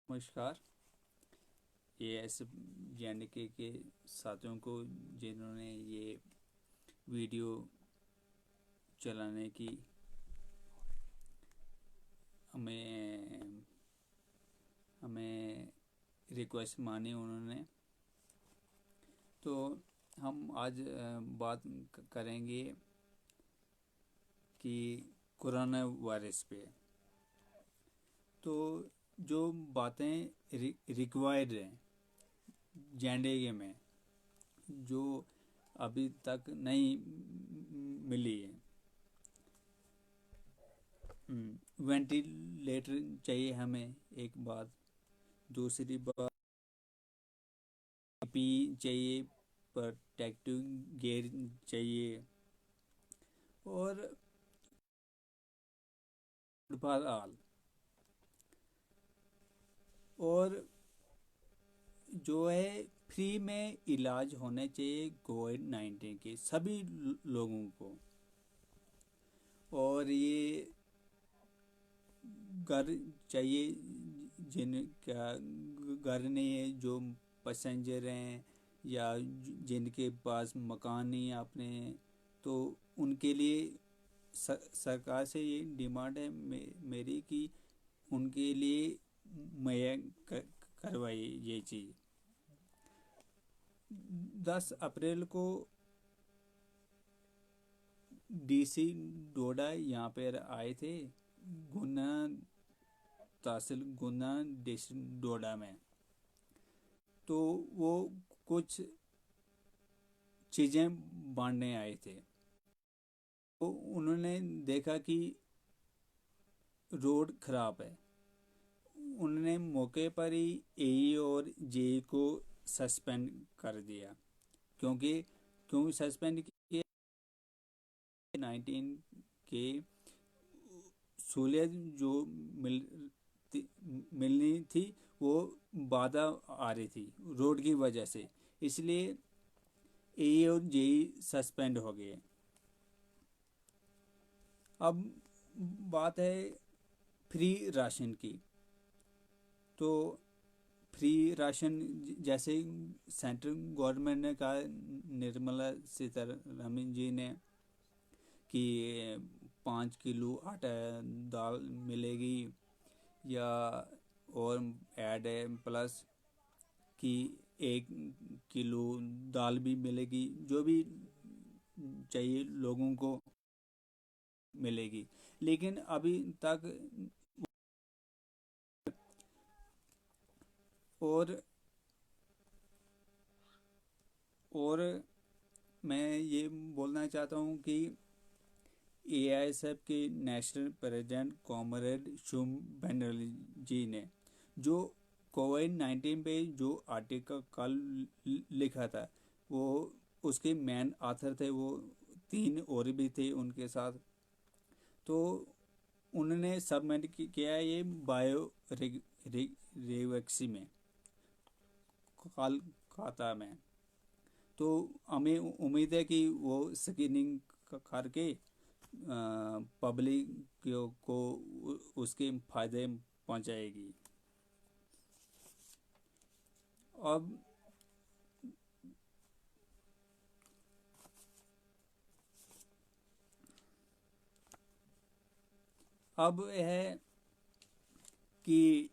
नमस्कार। एएस के साथियों को जिन्होंने ये वीडियो चलाने की हमें हमें रिक्वेस्ट मानी उन्होंने। तो हम आज बात करेंगे कि कोरोना वायरस पे। तो जो बातें रिक्वायर्ड हैं जेंडेगे में, जो अभी तक नहीं मिली है। वेंटिलेटर चाहिए हमें, एक बात। दूसरी बात, पी चाहिए, प्रोटेक्टिव गेयर चाहिए, और फॉर ऑल। और जो है फ्री में इलाज होने चाहिए कोविड-19 के सभी लोगों को। और ये घर चाहिए जिनका घर नहीं है, जो पैसेंजर हैं या जिनके पास मकान नहीं है अपने, तो उनके लिए सरकार से ये डिमांड है मेरी कि उनके लिए मुहैया करवाई ये चीज़। 10 अप्रैल को डीसी डोडा यहाँ पर आए थे, गुना तहसील गुना डिस्ट्रिक्ट डोडा में। तो वो कुछ चीज़ें बांटने आए थे। तो उन्होंने देखा कि रोड खराब है। उन्होंने मौके पर ही एई और जेई को सस्पेंड कर दिया। क्यों सस्पेंड किया? 19 के सहूलियत जो मिलनी थी वो बाधा आ रही थी रोड की वजह से, इसलिए एई और जेई सस्पेंड हो गए। अब बात है फ्री राशन की। तो फ्री राशन जैसे सेंट्रल गवर्नमेंट ने कहा, निर्मला सीतारमण जी ने, कि 5 किलो आटा दाल मिलेगी, या और ऐड है प्लस कि 1 किलो दाल भी मिलेगी, जो भी चाहिए लोगों को मिलेगी। लेकिन अभी तक और और मैं ये बोलना चाहता हूँ कि एआईएसएफ के नेशनल प्रेसिडेंट कॉमरेड शुभ बनर्जी जी ने जो कोविड-19 पे जो आर्टिकल कल लिखा था, वो उसके मेन ऑथर थे, वो 3 और भी थे उनके साथ। तो उन्होंने सबमिट किया है ये बायो रेवक्सी में, कोलकाता में। तो हमें उम्मीद है कि वो स्क्रीनिंग करके पब्लिक को उसके फायदे पहुंचाएगी। अब अब है कि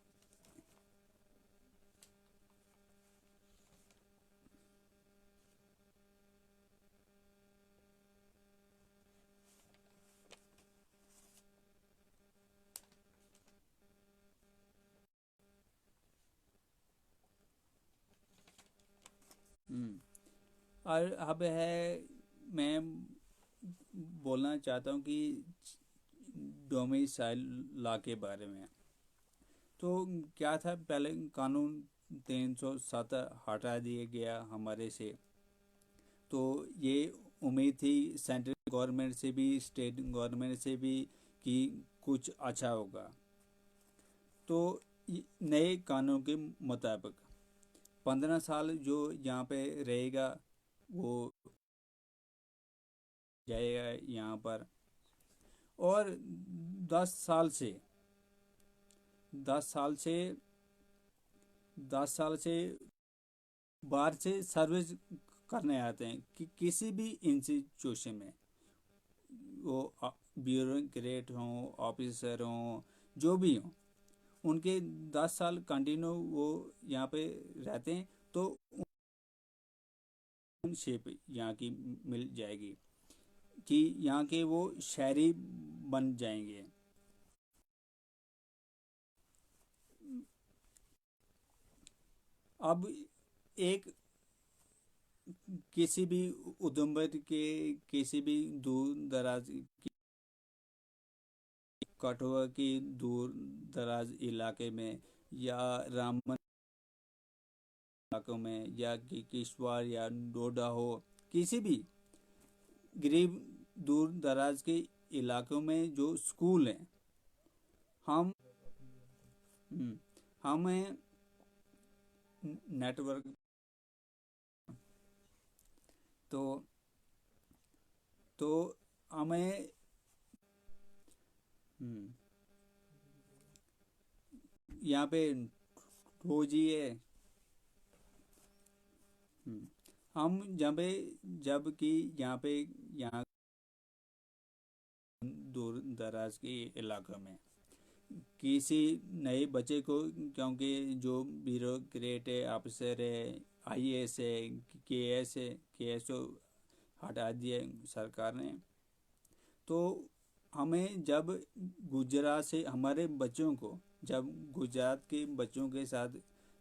और अब है, मैं बोलना चाहता हूँ कि डोमिसाइल लॉ के बारे में। तो क्या था, पहले कानून 307 हटा दिया गया हमारे से। तो ये उम्मीद थी सेंट्रल गवर्नमेंट से भी, स्टेट गवर्नमेंट से भी, कि कुछ अच्छा होगा। तो नए कानून के मुताबिक 15 साल जो यहाँ पे रहेगा वो जाएगा यहाँ पर। और 10 साल से 10 साल से 10 साल से बाहर से सर्विस करने आते हैं कि किसी भी इंस्टीट्यूशन में, वो ब्यूरोक्रेट हों, ऑफिसर हों, जो भी हों, उनके 10 साल कंटिन्यू वो यहाँ पे रहते हैं, तो शेप यहाँ की मिल जाएगी कि यहाँ के वो शहरी बन जाएंगे। अब एक किसी भी उधमपुर के किसी भी दूर दराज कठुआ की दूर दराज इलाके में, या रामबन इलाकों में, या किश्तवाड़ या डोडा हो, किसी भी गरीब दूर दराज के इलाकों में जो स्कूल हैं, हम हमें नेटवर्क, तो तो हमें यहाँ पे 2G है। हम जबकि यहाँ दूर दराज के इलाकों में किसी नए बच्चे को, क्योंकि जो ब्यूरोक्रेट है, ऑफिसर है, IAS है, KS है, KS तो हटा दिया सरकार ने, तो हमें जब गुजरात से हमारे बच्चों को, जब गुजरात के बच्चों के साथ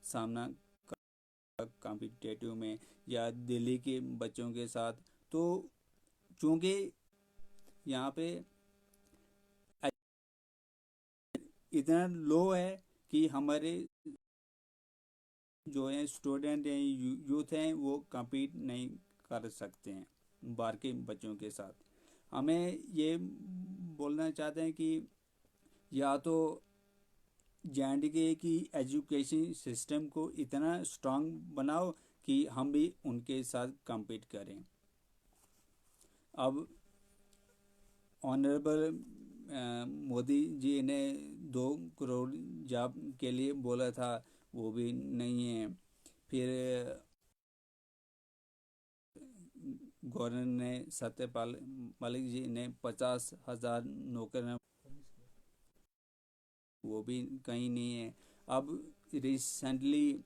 सामना कॉम्पिटिटिव में, या दिल्ली के बच्चों के साथ, तो चूंकि यहाँ पे इतना लो है कि हमारे जो है स्टूडेंट हैं, यूथ हैं, वो compete नहीं कर सकते हैं बाहर के बच्चों के साथ। हमें ये बोलना चाहते हैं कि या तो JNK की एजुकेशन सिस्टम को इतना स्ट्रांग बनाओ कि हम भी उनके साथ compete करें। अब ऑनरेबल मोदी जी ने 2 करोड़ जॉब के लिए बोला था, वो भी नहीं है। फिर गवर्नर ने, सत्यपाल मलिक जी ने 50,000 नौकरियां, वो भी कहीं नहीं है। अब recently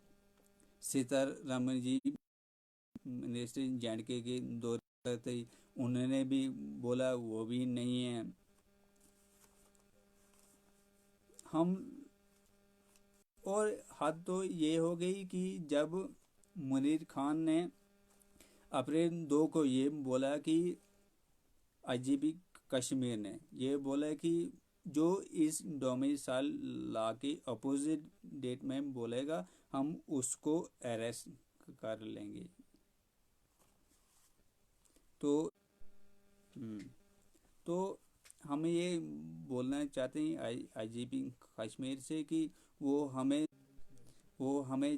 Sitharaman ji minister JNK के दौरे थे, उन्होंने भी बोला, वो भी नहीं है। हम और हद तो ये हो गई कि जब मुनीर खान ने अप्रैल 2 को ये बोला कि IGP कश्मीर ने ये बोला कि जो इस डोमिसाइल लॉ के अपोजिट डेट में बोलेगा, हम उसको अरेस्ट कर लेंगे। तो तो हम ये बोलना चाहते हैं IGP कश्मीर से कि वो हमें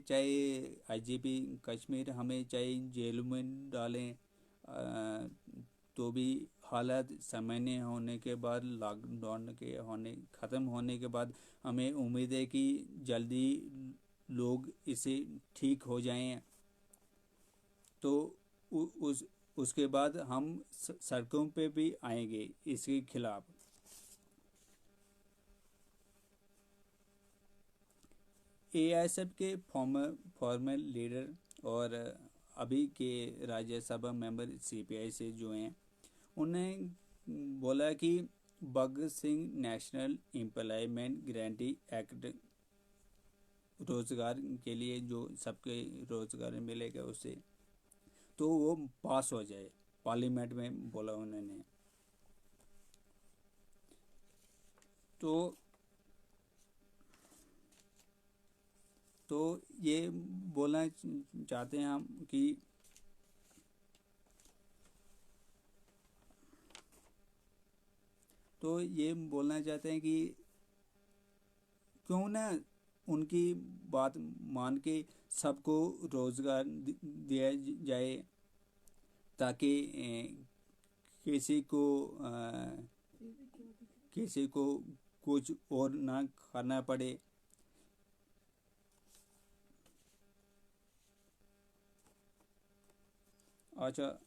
चाहे IGP कश्मीर हमें चाहे जेल में डालें, तो भी हालात सामान्य होने के बाद, लॉकडाउन के ख़त्म होने के बाद, हमें उम्मीद है कि जल्दी लोग इसे ठीक हो जाएं, तो उसके बाद हम सड़कों पे भी आएंगे इसके खिलाफ। AISF के फॉर्मर लीडर और अभी के राज्यसभा मेंबर CPI से जो हैं, उन्हें बोला कि Bhagat Singh national employment guarantee act, रोजगार के लिए जो सबके रोजगार मिलेगा उससे, तो वो पास हो जाए, पार्लियामेंट में बोला उन्होंने। तो तो ये बोलना चाहते हैं हम कि तो ये बोलना चाहते हैं कि क्यों ना उनकी बात मान के सबको रोजगार दिया जाए, ताकि किसी को किसी को कुछ और ना करना पड़े। अच्छा,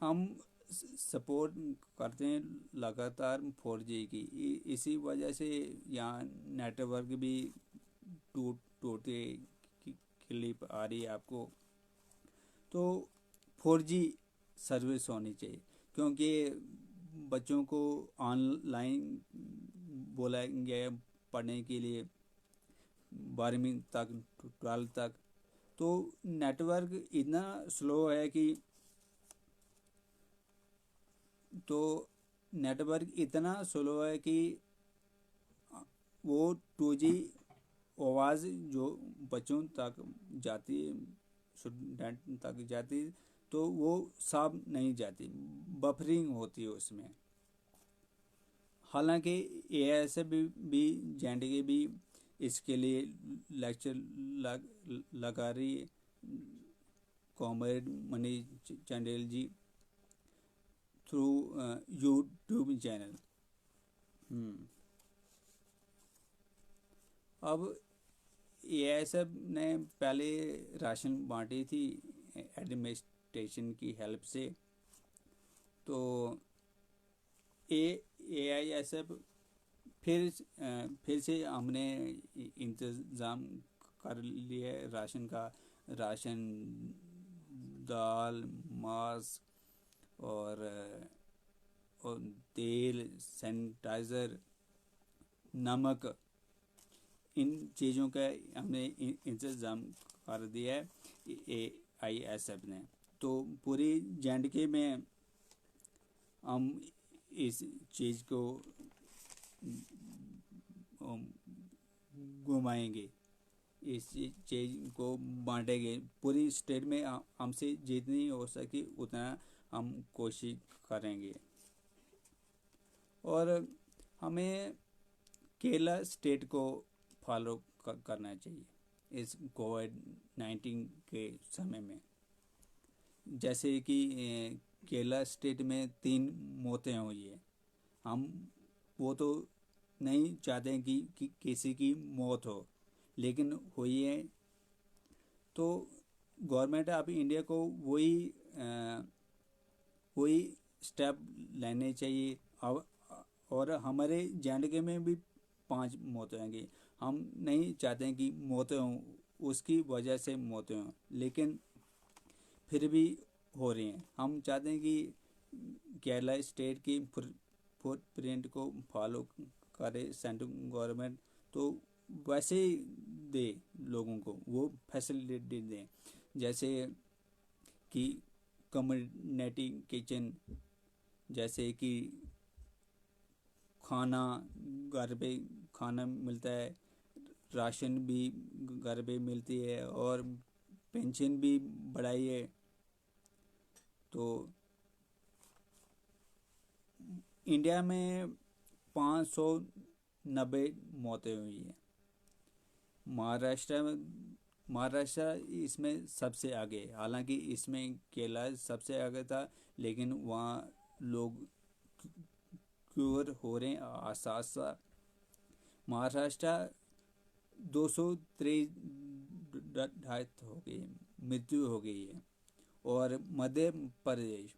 हम सपोर्ट करते हैं लगातार 4G की। इसी वजह से यहाँ नेटवर्क भी टूटते की क्लिप आ रही है आपको। तो 4G सर्विस होनी चाहिए, क्योंकि बच्चों को ऑनलाइन बोला गया है पढ़ने के लिए 12वीं तक, 12 तक। तो नेटवर्क इतना स्लो है कि तो नेटवर्क इतना स्लो है कि वो 2G आवाज़ जो बच्चों तक जाती है, स्टूडेंट तक जाती, तो वो साफ नहीं जाती, बफरिंग होती है उसमें। हालांकि AISF भी JNDK भी इसके लिए लेक्चर लगा रही है, कॉमरेड मनीष चंदेल जी, थ्रू यूट्यूब चैनल। अब AISF ने पहले राशन बांटी थी एडमिनिस्ट्रेशन की हेल्प से। तो AISF फिर से हमने इंतज़ाम कर लिया है राशन का। राशन, दाल, मांस और तेल, सैनिटाइज़र, नमक, इन चीज़ों का हमने इंतज़ाम कर दिया है AISF ने। तो पूरी JNDK में हम इस चीज़ को घुमाएंगे, इस चीज़ को बांटेंगे पूरी स्टेट में। हमसे जितनी हो सके उतना हम कोशिश करेंगे। और हमें केरला स्टेट को फॉलो करना चाहिए इस कोविड-19 के समय में। जैसे कि केरला स्टेट में 3 मौतें हुई है। हम वो तो नहीं चाहते हैं कि किसी की मौत हो, लेकिन हुई है। तो गवर्नमेंट ऑफ इंडिया को वही स्टेप लेने चाहिए। और हमारे JNDK में भी 5 मौतें होंगी। हम नहीं चाहते हैं कि मौतें हों, उसकी वजह से मौतें हों, लेकिन फिर भी हो रही हैं। हम चाहते हैं कि केरला स्टेट की फुटप्रिंट को फॉलो करे सेंट्रल गवर्नमेंट, तो वैसे ही दे लोगों को, वो फैसिलिटी दें। जैसे कि कम्युनिटी किचन, जैसे कि खाना घर पे खाना मिलता है, राशन भी घर पे मिलती है, और पेंशन भी बढ़ाई है। तो इंडिया में 590 मौतें हुई हैं। महाराष्ट्र इसमें सबसे आगे है। हालांकि इसमें केरला सबसे आगे था, लेकिन वहाँ लोग क्योर हो रहे हैं साथ साथ। महाराष्ट्र 203 डेथ हो गई, मृत्यु हो गई है। और मध्य प्रदेश,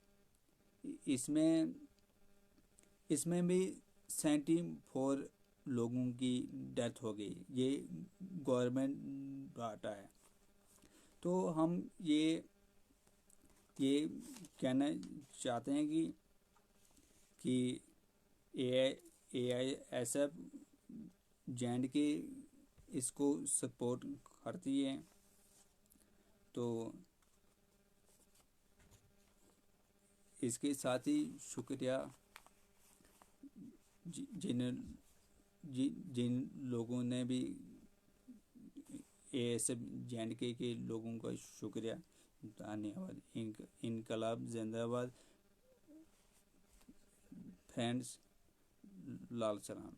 इसमें भी 74 लोगों की डेथ हो गई। ये गवर्नमेंट डाटा है। तो हम ये कहना चाहते हैं कि AISF JNDK इसको सपोर्ट करती है। तो इसके साथ ही शुक्रिया जिन लोगों ने भी AISF JNDK के लोगों का शुक्रिया, धन्यवाद। इनकलाब जिंदाबाद। फ्रेंड्स, लाल सलाम।